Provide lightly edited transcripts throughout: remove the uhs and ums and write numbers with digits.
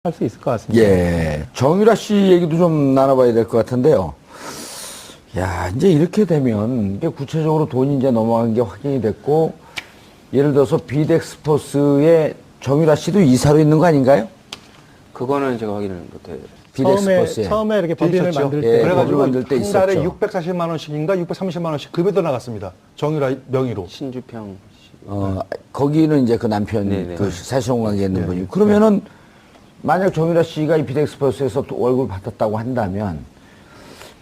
할 수 있을 것 같습니다. 예. 정유라 씨 얘기도 좀 나눠봐야 될 것 같은데요. 야, 이제 이렇게 되면, 이게 구체적으로 돈이 이제 넘어간 게 확인이 됐고, 예를 들어서 비덱스포스에 정유라 씨도 이사로 있는 거 아닌가요? 그거는 제가 확인을 못해요. 비덱스포스에. 처음에 이렇게 법인을 있었죠. 만들 예, 때 그래가지고 만들 때 한 달에 있었죠. 640만 원씩인가 630만 원씩 급여도 나갔습니다. 정유라 명의로. 신주평 씨. 거기는 이제 그 남편, 네네. 그 사실혼 관계에 있는 분이. 그러면은, 만약 정유라 씨가 이 비덱스포스에서 또 월급을 받았다고 한다면,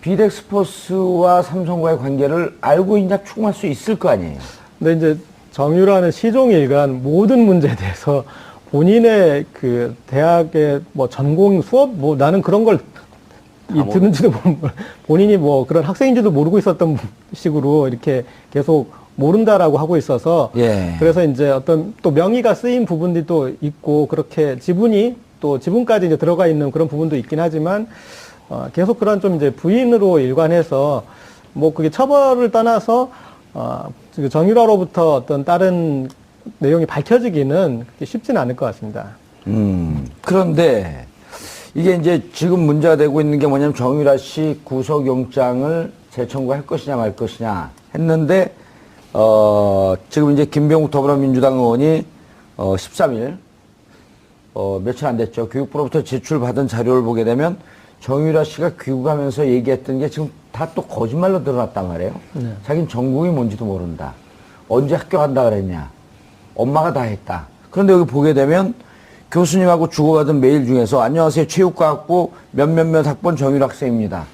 비덱스포스와 삼성과의 관계를 알고 있냐 추궁할 수 있을 거 아니에요? 근데 이제 정유라는 시종일관 모든 문제에 대해서 본인의 그 대학의 뭐 전공 수업 뭐 나는 그런 걸 듣는지도 본인이 뭐 그런 학생인지도 모르고 있었던 식으로 이렇게 계속 모른다라고 하고 있어서 예. 그래서 이제 어떤 또 명의가 쓰인 부분들이 또 있고 그렇게 지분이 또 지분까지 이제 들어가 있는 그런 부분도 있긴 하지만 계속 그런 좀 이제 부인으로 일관해서 뭐 그게 처벌을 떠나서 정유라로부터 어떤 다른 내용이 밝혀지기는 그렇게 쉽지는 않을 것 같습니다. 그런데 이게 이제 지금 문제가 되고 있는 게 뭐냐면 정유라 씨 구속영장을 재청구할 것이냐 말 것이냐 했는데 지금 이제 김병욱 더불어민주당 의원이 13일 며칠 안 됐죠. 교육부로부터 제출받은 자료를 보게 되면 정유라 씨가 귀국하면서 얘기했던 게 지금 다 또 거짓말로 드러났단 말이에요. 네. 자기는 전공이 뭔지도 모른다. 언제 학교 간다 그랬냐. 엄마가 다 했다. 그런데 여기 보게 되면 교수님하고 주고받은 메일 중에서 안녕하세요. 체육과학부 몇몇몇 학번 정유라 학생입니다.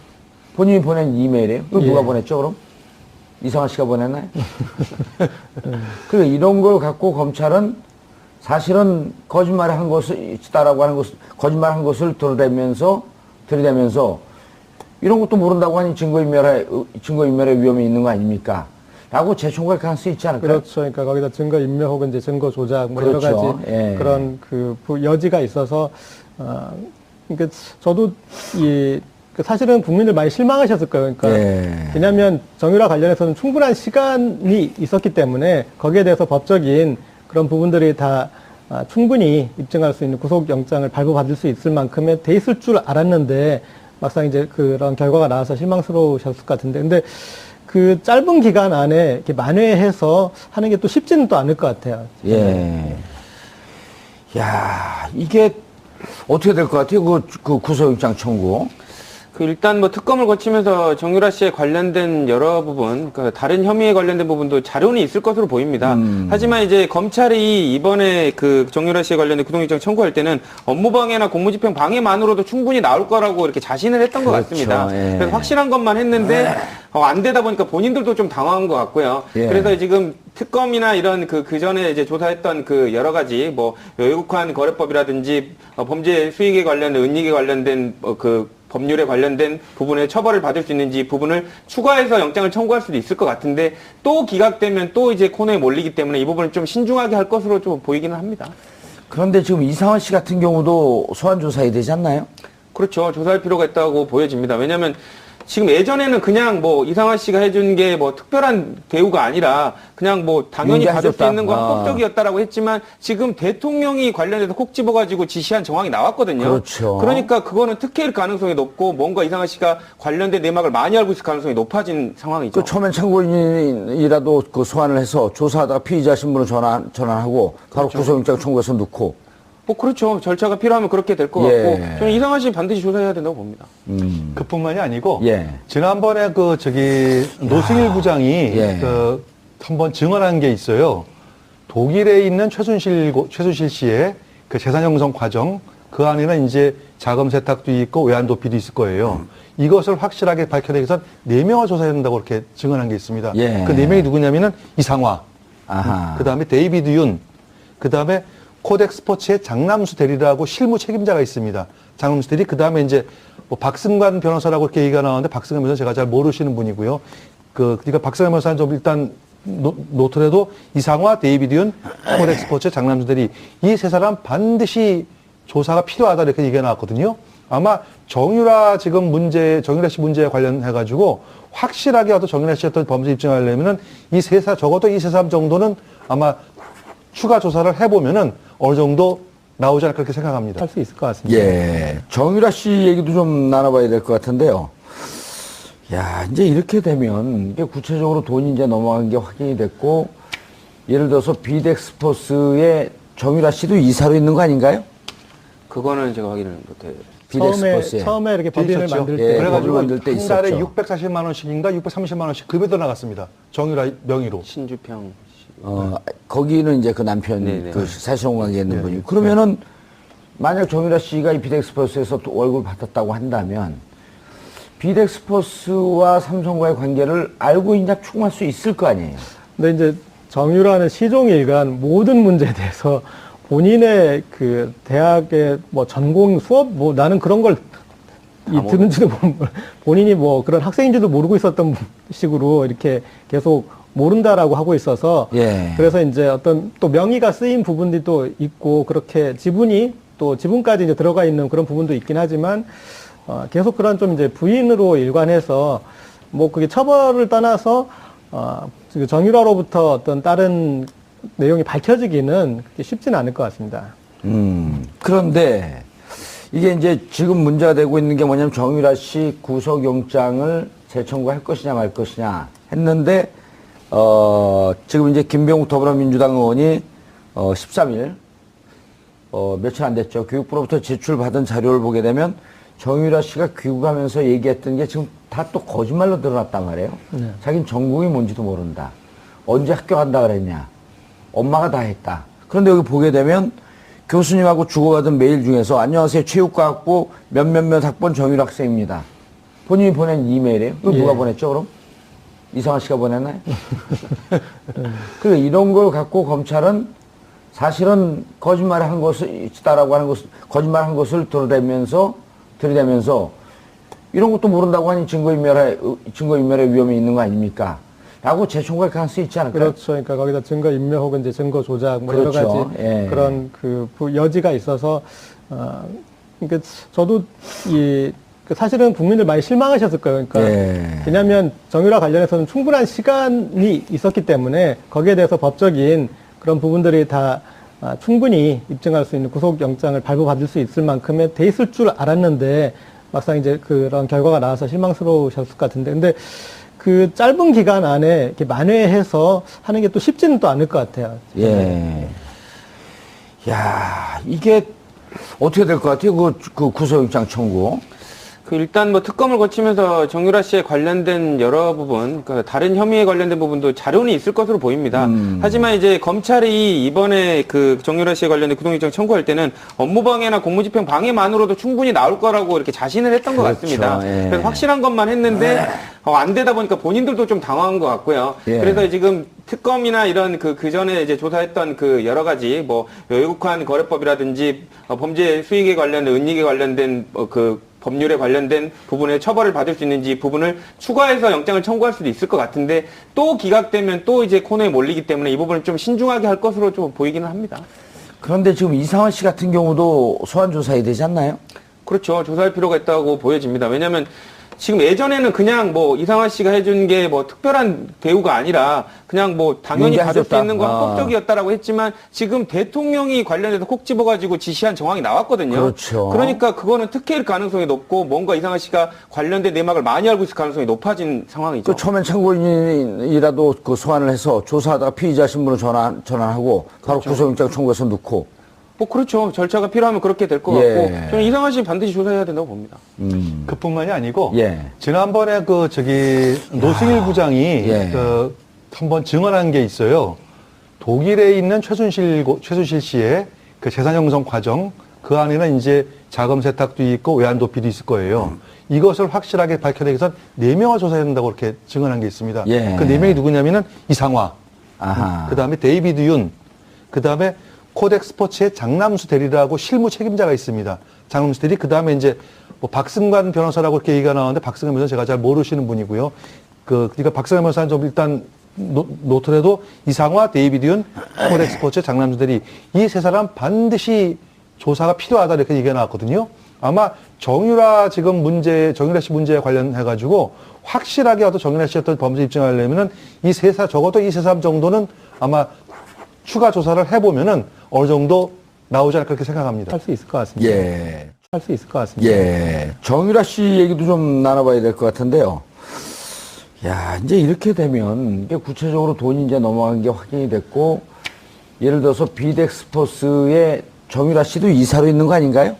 본인이 보낸 이메일이에요. 그거 누가 보냈죠 그럼? 이상한 씨가 보냈나요? 그러니까 이런 걸 갖고 검찰은 사실은 거짓말을 한 것을 있다라고 하는 것을 거짓말한 것을 들이대면서 이런 것도 모른다고 하니 증거인멸의 위험이 있는 거 아닙니까? 라고 재청구할 가능성이 있지 않을까요? 그렇죠. 그러니까 거기다 증거인멸 혹은 이제 증거 조작 뭐 그렇죠. 여러 가지 예. 그런 그 여지가 있어서 그러니까 저도 사실은 국민들 많이 실망하셨을 거예요. 그러니까 예. 왜냐하면 정유라 관련해서는 충분한 시간이 있었기 때문에 거기에 대해서 법적인 그런 부분들이 다 충분히 입증할 수 있는 구속영장을 발부받을 수 있을 만큼의 돼 있을 줄 알았는데 막상 이제 그런 결과가 나와서 실망스러우셨을 것 같은데 근데 그 짧은 기간 안에 이렇게 만회해서 하는 게 또 쉽지는 또 않을 것 같아요. 예. 야, 이게 어떻게 될 것 같아요? 그 구속영장 청구. 일단 뭐 특검을 거치면서 정유라 씨에 관련된 여러 부분, 그러니까 다른 혐의에 관련된 부분도 자료는 있을 것으로 보입니다. 하지만 이제 검찰이 이번에 그 정유라 씨에 관련된 구속영장 청구할 때는 업무방해나 공무집행 방해만으로도 충분히 나올 거라고 이렇게 자신을 했던 것 그렇죠. 같습니다. 예. 그래서 확실한 것만 했는데 안 되다 보니까 본인들도 좀 당황한 것 같고요. 예. 그래서 지금 특검이나 이런 그 전에 이제 조사했던 그 여러 가지 뭐 외국환 거래법이라든지 범죄 수익에 관련된 은닉에 관련된 그 법률에 관련된 부분에 처벌을 받을 수 있는지 부분을 추가해서 영장을 청구할 수도 있을 것 같은데 또 기각되면 또 이제 코너에 몰리기 때문에 이 부분을 좀 신중하게 할 것으로 좀 보이기는 합니다. 그런데 지금 이상원 씨 같은 경우도 소환 조사해야 되지 않나요? 그렇죠. 조사할 필요가 있다고 보여집니다. 왜냐하면 지금 예전에는 그냥 뭐 이상화 씨가 해준 게 뭐 특별한 대우가 아니라 그냥 뭐 당연히 받을 수 용기해줬다. 있는 건 합법적이었다라고 했지만 지금 대통령이 관련해서 콕 집어가지고 지시한 정황이 나왔거든요. 그렇죠. 그러니까 그거는 특혜일 가능성이 높고 뭔가 이상화 씨가 관련된 내막을 많이 알고 있을 가능성이 높아진 상황이죠. 그 처음엔 참고인이라도 그 소환을 해서 조사하다가 피의자 신분을 전환하고 바로 그렇죠. 구속영장 청구해서 넣고. 뭐 그렇죠. 절차가 필요하면 그렇게 될 것 예. 같고 저는 이상화 씨 반드시 조사해야 된다고 봅니다. 그뿐만이 아니고 예. 지난번에 노승일 부장이 예. 한번 증언한 게 있어요. 독일에 있는 최순실 씨의 그 재산 형성 과정 그 안에는 이제 자금 세탁도 있고 외환 도피도 있을 거예요. 이것을 확실하게 밝혀내기 위해서 4명을 조사해야 된다고 이렇게 증언한 게 있습니다. 예. 그 4명이 누구냐면은 이상화, 아하. 그 다음에 데이비드 윤, 그 다음에 코덱 스포츠의 장남수 대리라고 실무 책임자가 있습니다. 장남수 대리, 그 다음에 이제 뭐 박승관 변호사라고 이렇게 얘기가 나왔는데 박승관 변호사 제가 잘 모르시는 분이고요. 그러니까 박승관 변호사는 좀 일단 놓더라도 이상화, 데이비드 윤, 코덱 스포츠, 장남수 대리 이 세 사람 반드시 조사가 필요하다 이렇게 얘기가 나왔거든요. 아마 정유라 씨 문제에 관련해가지고 확실하게 어떤 정유라 씨 어떤 범죄 입증하려면은 적어도 이 세 사람 정도는 아마 추가 조사를 해보면은 어느 정도 나오지 않을까 그렇게 생각합니다. 할 수 있을 것 같습니다. 예. 정유라 씨 얘기도 좀 나눠봐야 될 것 같은데요. 야, 이제 이렇게 되면 이게 구체적으로 돈이 이제 넘어간 게 확인이 됐고, 예를 들어서 비덱스포스에 정유라 씨도 이사로 있는 거 아닌가요? 그거는 제가 확인을 못해요. 비덱스포스에. 처음에 이렇게 법인을 있었죠. 만들 예, 때 법인 그래가지고 만들 때 한 달에 있었죠. 640만 원씩인가 630만 원씩 급여도 나갔습니다. 정유라 명의로. 신주평 씨. 거기는 이제 그 남편, 네네. 그 사실혼 관계에 있는 분이. 그러면은, 만약 정유라 씨가 이 비덱스포스에서 또 월급을 받았다고 한다면, 비덱스포스와 삼성과의 관계를 알고 있냐 추궁할 수 있을 거 아니에요? 근데 이제 정유라는 시종일관 모든 문제에 대해서 본인의 그 대학의 뭐 전공 수업 뭐 나는 그런 걸 듣는지도 본인이 뭐 그런 학생인지도 모르고 있었던 식으로 이렇게 계속 모른다라고 하고 있어서 예. 그래서 이제 어떤 또 명의가 쓰인 부분들이 또 있고 그렇게 지분이 또 지분까지 이제 들어가 있는 그런 부분도 있긴 하지만 계속 그런 좀 이제 부인으로 일관해서 뭐 그게 처벌을 떠나서 정유라로부터 어떤 다른 내용이 밝혀지기는 그렇게 쉽지는 않을 것 같습니다. 그런데 이게 이제 지금 문제가 되고 있는 게 뭐냐면 정유라 씨 구속영장을 재청구할 것이냐 말 것이냐 했는데 지금 이제 김병욱 더불어민주당 의원이 13일 며칠 안 됐죠. 교육부로부터 제출받은 자료를 보게 되면 정유라 씨가 귀국하면서 얘기했던 게 지금 다 또 거짓말로 드러났단 말이에요. 네. 자기는 전공이 뭔지도 모른다. 언제 학교 간다 그랬냐. 엄마가 다 했다. 그런데 여기 보게 되면 교수님하고 주고받은 메일 중에서 안녕하세요. 체육과학부 몇몇몇 학번 정유라 학생입니다. 본인이 보낸 이메일이에요. 이거 누가 예. 보냈죠 그럼? 이상한 씨가 보냈나요? 그러니까 이런 걸 갖고 검찰은 사실은 거짓말을 한 것을 있다라고 하는 것을 거짓말한 것을 들이대면서 이런 것도 모른다고 하니 증거인멸의 위험이 있는 거 아닙니까? 라고 재청구할 가능성이 있지 않을까요? 그렇죠. 그러니까 거기다 증거 인멸 혹은 이제 증거 조작 뭐 그렇죠. 여러 가지 예. 그런 그 여지가 있어서 그러니까 저도 그 사실은 국민들 많이 실망하셨을 거예요. 그러니까 예. 왜냐하면 정유라 관련해서는 충분한 시간이 있었기 때문에 거기에 대해서 법적인 그런 부분들이 다 충분히 입증할 수 있는 구속영장을 발부받을 수 있을 만큼의 돼 있을 줄 알았는데 막상 이제 그런 결과가 나와서 실망스러우셨을 것 같은데 근데 그 짧은 기간 안에 이렇게 만회해서 하는 게 또 쉽지는 또 않을 것 같아요. 예. 야, 이게 어떻게 될 것 같아요? 그 구속영장 청구. 일단 뭐 특검을 거치면서 정유라 씨에 관련된 여러 부분, 그러니까 다른 혐의에 관련된 부분도 자료는 있을 것으로 보입니다. 하지만 이제 검찰이 이번에 그 정유라 씨에 관련된 구속영장 청구할 때는 업무방해나 공무집행 방해만으로도 충분히 나올 거라고 이렇게 자신을 했던 것 그렇죠. 같습니다. 예. 그래서 확실한 것만 했는데 안 되다 보니까 본인들도 좀 당황한 것 같고요. 예. 그래서 지금 특검이나 이런 그 전에 이제 조사했던 그 여러 가지 뭐 외국환 거래법이라든지 범죄 수익에 관련된 은닉에 관련된 그 법률에 관련된 부분에 처벌을 받을 수 있는지 부분을 추가해서 영장을 청구할 수도 있을 것 같은데 또 기각되면 또 이제 코너에 몰리기 때문에 이 부분을 좀 신중하게 할 것으로 좀 보이기는 합니다. 그런데 지금 이상원 씨 같은 경우도 소환 조사해야 되지 않나요? 그렇죠. 조사할 필요가 있다고 보여집니다. 왜냐하면 지금 예전에는 그냥 뭐 이상화 씨가 해준 게 뭐 특별한 대우가 아니라 그냥 뭐 당연히 받을 수 얘기하셨다. 있는 건 아. 합법적이었다라고 했지만 지금 대통령이 관련해서 콕 집어가지고 지시한 정황이 나왔거든요. 그렇죠. 그러니까 그거는 특혜일 가능성이 높고 뭔가 이상화 씨가 관련된 내막을 많이 알고 있을 가능성이 높아진 상황이죠. 그 처음엔 참고인이라도 그 소환을 해서 조사하다가 피의자 신분을 전환하고 바로 그렇죠. 구속영장 청구해서 넣고. 뭐 그렇죠. 절차가 필요하면 그렇게 될 것 예. 같고 저는 이상화 씨 반드시 조사해야 된다고 봅니다. 그뿐만이 아니고 예. 지난번에 노승일 부장이 예. 한번 증언한 게 있어요. 독일에 있는 최순실 씨의 그 재산 형성 과정 그 안에는 이제 자금 세탁도 있고 외환 도피도 있을 거예요. 이것을 확실하게 밝혀내기 위해서 4명을 조사해야 된다고 이렇게 증언한 게 있습니다. 예. 그 4명이 누구냐면은 이상화, 아하. 그 다음에 데이비드 윤, 그 다음에 코덱 스포츠의 장남수 대리라고 실무 책임자가 있습니다. 장남수 대리, 그 다음에 이제 뭐 박승관 변호사라고 이렇게 얘기가 나오는데 박승관 변호사 제가 잘 모르시는 분이고요. 그러니까 박승관 변호사는 좀 일단 놓더라도 이상화, 데이비드 윤, 코덱 스포츠의 장남수 대리 이 세 사람 반드시 조사가 필요하다 이렇게 얘기가 나왔거든요. 아마 정유라 씨 문제에 관련해가지고 확실하게 어떤 정유라 씨 어떤 범죄 입증하려면은 적어도 이 세 사람 정도는 아마 추가 조사를 해보면은 어느 정도 나오지 않을까 그렇게 생각합니다. 할 수 있을 것 같습니다. 예. 할 수 있을 것 같습니다. 예. 정유라 씨 얘기도 좀 나눠봐야 될 것 같은데요. 야, 이제 이렇게 되면, 이게 구체적으로 돈이 이제 넘어간 게 확인이 됐고, 예를 들어서 비덱스포스에 정유라 씨도 이사로 있는 거 아닌가요?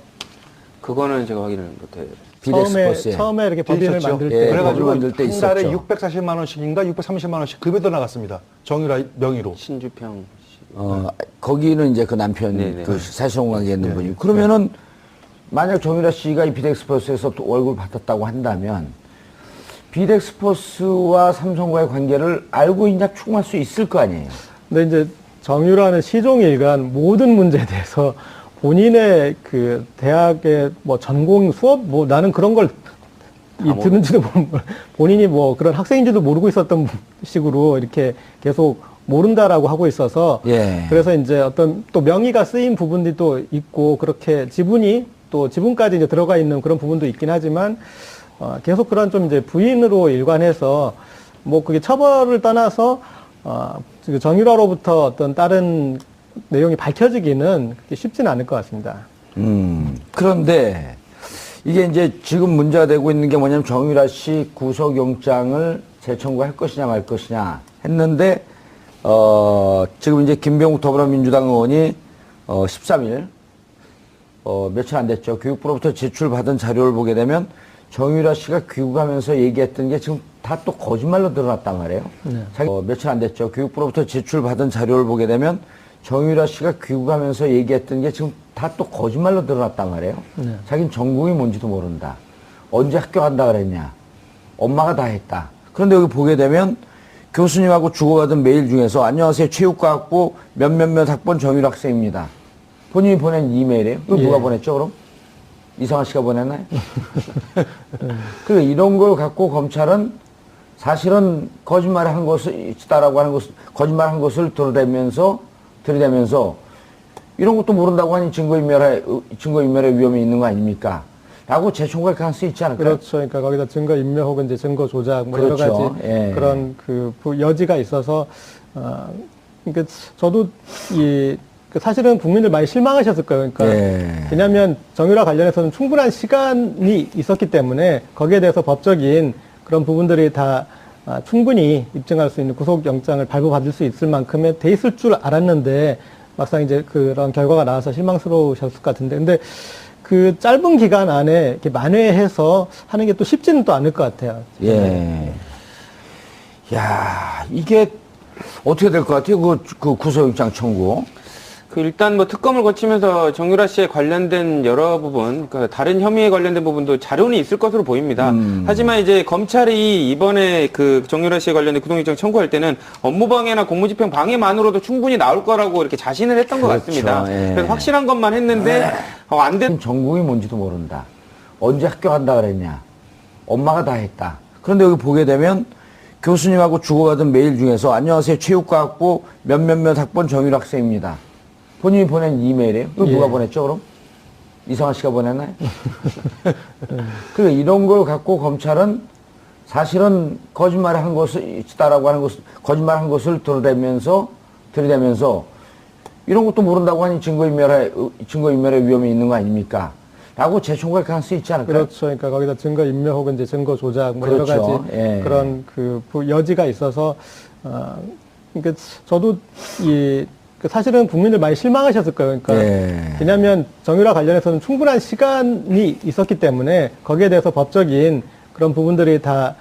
그거는 제가 확인을 못해요. 비덱스포스에. 처음에 이렇게 법인을 있었죠. 만들 예, 때 법인을 만들 때 한 달에 있었죠. 640만 원씩인가 630만 원씩 급여도 나갔습니다. 정유라 명의로. 신주평 씨. 거기는 이제 그 남편, 네네. 그 사실혼 관계 있는 분이고. 그러면은, 만약 정유라 씨가 이 비덱스포스에서 또 월급을 받았다고 한다면, 비덱스포스와 삼성과의 관계를 알고 있냐 추궁할 수 있을 거 아니에요? 근데 이제 정유라는 시종일관 모든 문제에 대해서 본인의 그 대학의 뭐 전공 수업 뭐 나는 그런 걸 듣는지도 본인이 뭐 그런 학생인지도 모르고 있었던 식으로 이렇게 계속 모른다라고 하고 있어서 예. 그래서 이제 어떤 또 명의가 쓰인 부분들이 또 있고 그렇게 지분이 또 지분까지 이제 들어가 있는 그런 부분도 있긴 하지만 계속 그런 좀 이제 부인으로 일관해서 뭐 그게 처벌을 떠나서 정유라로부터 어떤 다른 내용이 밝혀지기는 그렇게 쉽지는 않을 것 같습니다. 그런데 이게 이제 지금 문제가 되고 있는 게 뭐냐면 정유라 씨 구속영장을 재청구할 것이냐 말 것이냐 했는데 지금 이제 김병욱 더불어민주당 의원이 13일 며칠 안 됐죠. 교육부로부터 제출받은 자료를 보게 되면 정유라 씨가 귀국하면서 얘기했던 게 지금 다 또 거짓말로 드러났단 말이에요. 네. 며칠 안 됐죠. 교육부로부터 제출받은 자료를 보게 되면 정유라 씨가 귀국하면서 얘기했던 게 지금 다 또 거짓말로 드러났단 말이에요. 네. 자기는 전공이 뭔지도 모른다. 언제 학교 간다 그랬냐. 엄마가 다 했다. 그런데 여기 보게 되면 교수님하고 주고받은 메일 중에서 안녕하세요. 체육과학부 몇몇몇 학번 정유라 학생입니다. 본인이 보낸 이메일이에요. 그거 누가 보냈죠 그럼? 이상한 씨가 보냈나요? 그러니까 이런 걸 갖고 검찰은 사실은 거짓말을 한 것을 있다라고 하는 것을 거짓말한 것을 들이대면서 이런 것도 모른다고 하니 증거인멸의 위험이 있는 거 아닙니까? 라고 재청구할 가능성이 있지 않을까요? 그렇죠. 그러니까 거기다 증거인멸 혹은 이제 증거 조작 뭐 그렇죠. 여러 가지 예. 그런 그 여지가 있어서 그러니까 저도 그 사실은 국민들 많이 실망하셨을 거예요. 그러니까 예. 왜냐하면 정유라 관련해서는 충분한 시간이 있었기 때문에 거기에 대해서 법적인 그런 부분들이 다 충분히 입증할 수 있는 구속영장을 발부받을 수 있을 만큼의 돼 있을 줄 알았는데 막상 이제 그런 결과가 나와서 실망스러우셨을 것 같은데 근데 그 짧은 기간 안에 이렇게 만회해서 하는 게 또 쉽지는 또 않을 것 같아요. 예. 야, 이게 어떻게 될 것 같아요? 그 구속영장 청구. 일단 뭐 특검을 거치면서 정유라 씨에 관련된 여러 부분, 그러니까 다른 혐의에 관련된 부분도 자료는 있을 것으로 보입니다. 하지만 이제 검찰이 이번에 그 정유라 씨에 관련된 구속영장 청구할 때는 업무방해나 공무집행 방해만으로도 충분히 나올 거라고 이렇게 자신을 했던 것 그렇죠. 같습니다. 예. 그래서 확실한 것만 했는데 안 된. 전공이 뭔지도 모른다. 언제 학교 간다 그랬냐. 엄마가 다 했다. 그런데 여기 보게 되면 교수님하고 주고받은 메일 중에서 안녕하세요. 체육과학부 몇몇몇 학번 정유라 학생입니다. 본인이 보낸 이메일이에요. 그거 누가 보냈죠 그럼? 이상한 씨가 보냈나요? 그러니까 이런 걸 갖고 검찰은 사실은 거짓말을 한 것을 있다라고 하는 것을 거짓말한 것을 들이대면서 이런 것도 모른다고 하니 증거인멸의 위험이 있는 거 아닙니까? 라고 재청구할 가능성이 있지 않을까요? 그렇죠. 그러니까 거기다 증거인멸 혹은 이제 증거 조작 뭐 그렇죠. 여러 가지 예. 그런 그 여지가 있어서 그러니까 저도 그 사실은 국민들 많이 실망하셨을 거예요. 그러니까 예. 왜냐하면 정유라 관련해서는 충분한 시간이 있었기 때문에 거기에 대해서 법적인 그런 부분들이 다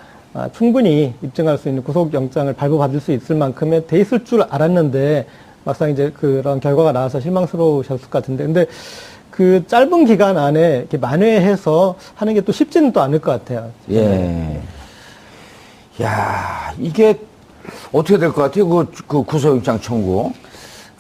충분히 입증할 수 있는 구속영장을 발부받을 수 있을 만큼의 돼 있을 줄 알았는데 막상 이제 그런 결과가 나와서 실망스러우셨을 것 같은데 근데 그 짧은 기간 안에 이렇게 만회해서 하는 게 또 쉽지는 또 않을 것 같아요. 예. 야, 이게 어떻게 될 것 같아요? 그 구속영장 청구.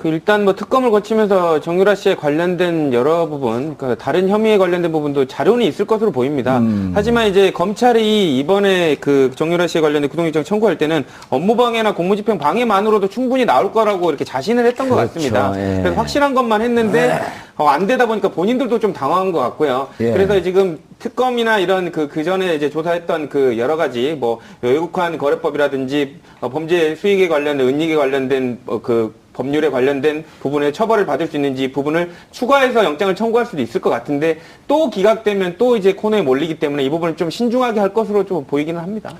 일단 뭐 특검을 거치면서 정유라 씨에 관련된 여러 부분, 그러니까 다른 혐의에 관련된 부분도 자료는 있을 것으로 보입니다. 하지만 이제 검찰이 이번에 그 정유라 씨에 관련된 구속영장 청구할 때는 업무방해나 공무집행 방해만으로도 충분히 나올 거라고 이렇게 자신을 했던 것 그렇죠. 같습니다. 예. 그래서 확실한 것만 했는데 안 되다 보니까 본인들도 좀 당황한 것 같고요. 예. 그래서 지금 특검이나 이런 그 전에 이제 조사했던 그 여러 가지 뭐 외국환 거래법이라든지 범죄 수익에 관련된 은닉에 관련된 그 법률에 관련된 부분에 처벌을 받을 수 있는지 부분을 추가해서 영장을 청구할 수도 있을 것 같은데 또 기각되면 또 이제 코너에 몰리기 때문에 이 부분을 좀 신중하게 할 것으로 좀 보이기는 합니다.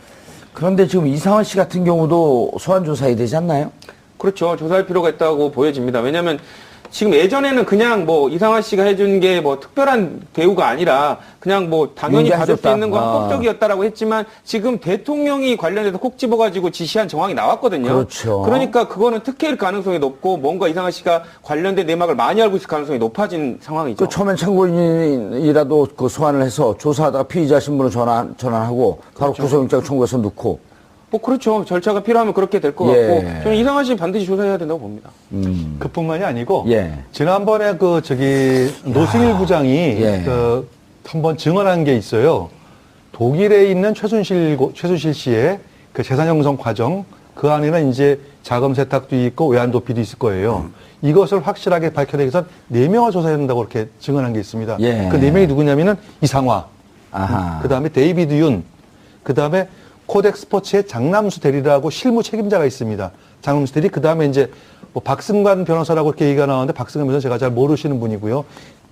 그런데 지금 이상원 씨 같은 경우도 소환 조사해야 되지 않나요? 그렇죠. 조사할 필요가 있다고 보여집니다. 왜냐하면 지금 예전에는 그냥 뭐 이상화 씨가 해준 게 뭐 특별한 대우가 아니라 그냥 뭐 당연히 받을 수 용기하셨다. 있는 건 합법적이었다라고 했지만 지금 대통령이 관련해서 콕 집어가지고 지시한 정황이 나왔거든요. 그렇죠. 그러니까 그거는 특혜일 가능성이 높고 뭔가 이상화 씨가 관련된 내막을 많이 알고 있을 가능성이 높아진 상황이죠. 그 처음엔 참고인이라도 그 소환을 해서 조사하다가 피의자 신분을 전환하고 바로 그렇죠. 구속영장 청구해서 넣고. 뭐 그렇죠. 절차가 필요하면 그렇게 될 것 예. 같고 저는 이상화 씨는 반드시 조사해야 된다고 봅니다. 그뿐만이 아니고 예. 지난번에 노승일 부장이 예. 한번 증언한 게 있어요. 독일에 있는 최순실 씨의 그 재산 형성 과정 그 안에는 이제 자금 세탁도 있고 외환 도피도 있을 거예요. 이것을 확실하게 밝혀내기 위해서 4명을 조사해야 된다고 그렇게 증언한 게 있습니다. 예. 그 4명이 누구냐면은 이상화, 아하. 그다음에 데이비드 윤, 그다음에 코덱 스포츠의 장남수 대리라고 실무 책임자가 있습니다. 장남수 대리, 그 다음에 이제 뭐 박승관 변호사라고 이렇게 얘기가 나오는데 박승관 변호사 제가 잘 모르시는 분이고요.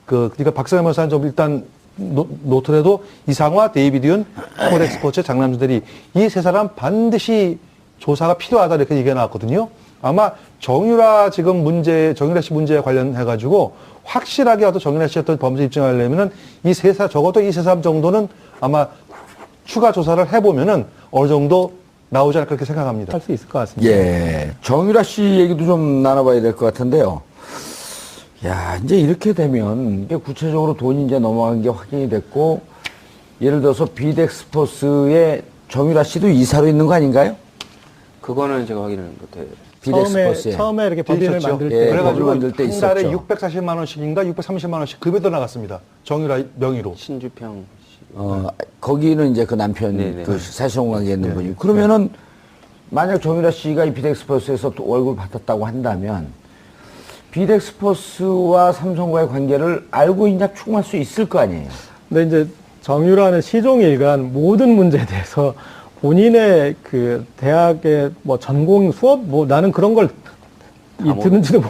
그러니까 박승관 변호사는 좀 일단 노트라도 이상화, 데이비드 윤, 코덱 스포츠의 장남수 대리 이 세 사람 반드시 조사가 필요하다 이렇게 얘기가 나왔거든요. 아마 정유라 씨 문제에 관련해가지고 확실하게 어떤 정유라 씨 어떤 범죄 입증하려면은 적어도 이 세 사람 정도는 아마 추가 조사를 해보면은 어느 정도 나오지 않을까 그렇게 생각합니다. 할 수 있을 것 같습니다. 예. 정유라 씨 얘기도 좀 나눠봐야 될 것 같은데요. 야, 이제 이렇게 되면 이게 구체적으로 돈이 이제 넘어간 게 확인이 됐고, 예를 들어서 비덱스포스의 정유라 씨도 이사로 있는 거 아닌가요? 그거는 제가 확인을 못해요. 비덱스포스에. 처음에 이렇게 법인을 있었죠. 만들 예, 때 법인을 그래가지고 만들 때 한 달에 있었죠. 640만 원씩인가 630만 원씩 급여도 나갔습니다. 정유라 명의로. 신주평 씨. 거기는 이제 그 남편, 네네. 그 사실혼 관계에 있는 분이고. 그러면은, 만약 정유라 씨가 이 비덱스포스에서 또 월급을 받았다고 한다면, 비덱스포스와 삼성과의 관계를 알고 있냐, 수 있을 거 아니에요? 근데 이제 정유라는 시종일관 모든 문제에 대해서 본인의 그 대학의 뭐 전공 수업 뭐 나는 그런 걸 듣는지도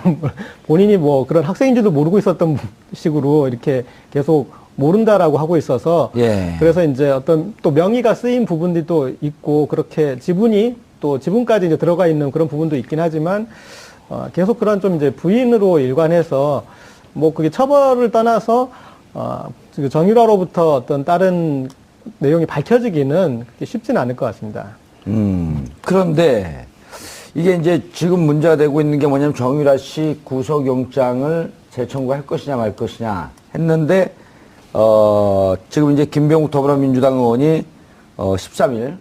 본인이 뭐 그런 학생인지도 모르고 있었던 식으로 이렇게 계속 모른다라고 하고 있어서 예. 그래서 이제 어떤 또 명의가 쓰인 부분들이 또 있고 그렇게 지분까지 이제 들어가 있는 그런 부분도 있긴 하지만 계속 그런 좀 이제 부인으로 일관해서 뭐 그게 처벌을 떠나서 정유라로부터 어떤 다른 내용이 밝혀지기는 그렇게 쉽지는 않을 것 같습니다. 그런데 이게 이제 지금 문제가 되고 있는 게 뭐냐면 정유라 씨 구속영장을 재청구할 것이냐 말 것이냐 했는데 지금 이제 김병욱 더불어민주당 의원이 13일